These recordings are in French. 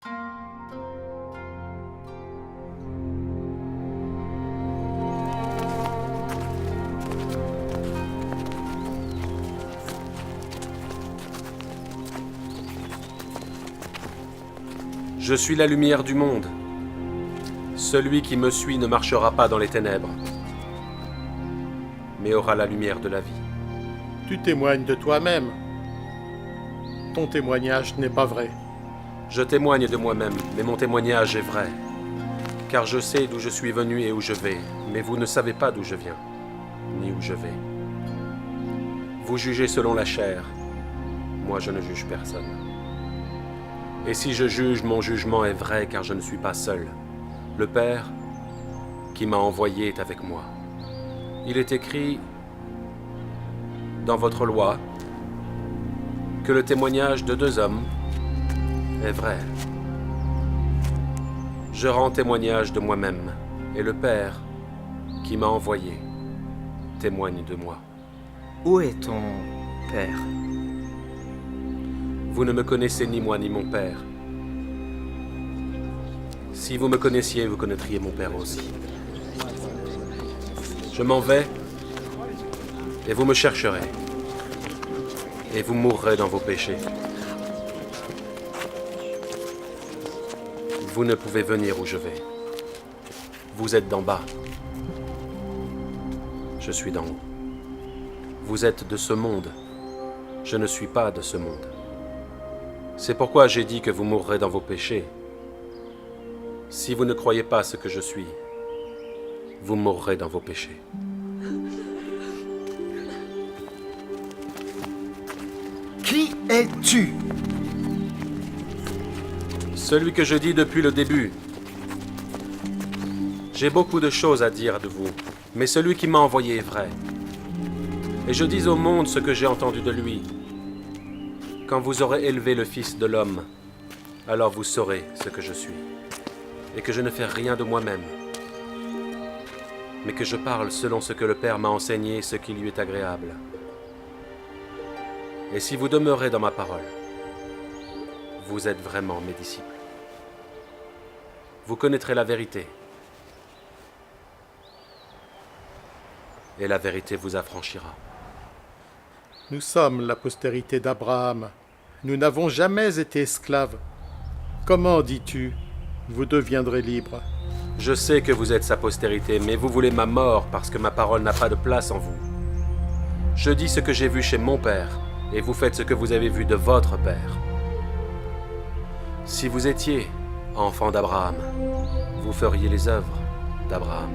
Je suis la lumière du monde. Celui qui me suit ne marchera pas dans les ténèbres, mais aura la lumière de la vie. Tu témoignes de toi-même. Ton témoignage n'est pas vrai. Je témoigne de moi-même, mais mon témoignage est vrai. Car je sais d'où je suis venu et où je vais, mais vous ne savez pas d'où je viens, ni où je vais. Vous jugez selon la chair. Moi, je ne juge personne. Et si je juge, mon jugement est vrai, car je ne suis pas seul. Le Père qui m'a envoyé est avec moi. Il est écrit dans votre loi que le témoignage de 2 hommes est vrai. Je rends témoignage de moi-même, et le Père qui m'a envoyé témoigne de moi. Où est ton père? Vous ne me connaissez ni moi ni mon Père. Si vous me connaissiez, vous connaîtriez mon Père aussi. Je m'en vais, et vous me chercherez, et vous mourrez dans vos péchés. Vous ne pouvez venir où je vais. Vous êtes d'en bas. Je suis d'en haut. Vous êtes de ce monde. Je ne suis pas de ce monde. C'est pourquoi j'ai dit que vous mourrez dans vos péchés. Si vous ne croyez pas ce que je suis, vous mourrez dans vos péchés. Qui es-tu? Celui que je dis depuis le début. J'ai beaucoup de choses à dire de vous, mais celui qui m'a envoyé est vrai. Et je dis au monde ce que j'ai entendu de lui. Quand vous aurez élevé le Fils de l'homme, alors vous saurez ce que je suis, et que je ne fais rien de moi-même, mais que je parle selon ce que le Père m'a enseigné, ce qui lui est agréable. Et si vous demeurez dans ma parole, vous êtes vraiment mes disciples. Vous connaîtrez la vérité, et la vérité vous affranchira. Nous sommes la postérité d'Abraham. Nous n'avons jamais été esclaves. Comment dis-tu, vous deviendrez libres? Je sais que vous êtes sa postérité, mais vous voulez ma mort parce que ma parole n'a pas de place en vous. Je dis ce que j'ai vu chez mon Père, et vous faites ce que vous avez vu de votre Père. Si vous étiez enfant d'Abraham, vous feriez les œuvres d'Abraham.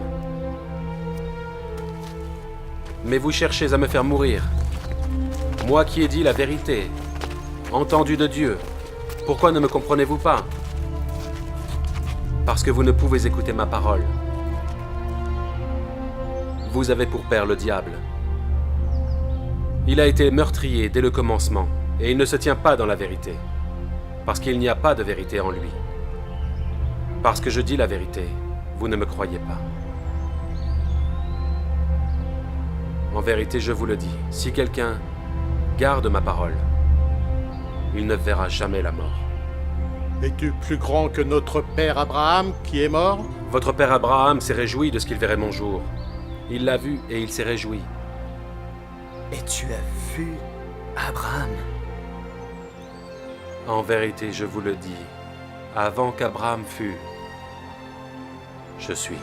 Mais vous cherchez à me faire mourir. Moi qui ai dit la vérité, entendu de Dieu, pourquoi ne me comprenez-vous pas? Parce que vous ne pouvez écouter ma parole. Vous avez pour père le diable. Il a été meurtrier dès le commencement, et il ne se tient pas dans la vérité, parce qu'il n'y a pas de vérité en lui. Parce que je dis la vérité, vous ne me croyez pas. En vérité, je vous le dis, si quelqu'un garde ma parole, il ne verra jamais la mort. Es-tu plus grand que notre père Abraham qui est mort? Votre père Abraham s'est réjoui de ce qu'il verrait mon jour. Il l'a vu et il s'est réjoui. Et tu as vu Abraham? En vérité, je vous le dis, avant qu'Abraham fût, je suis.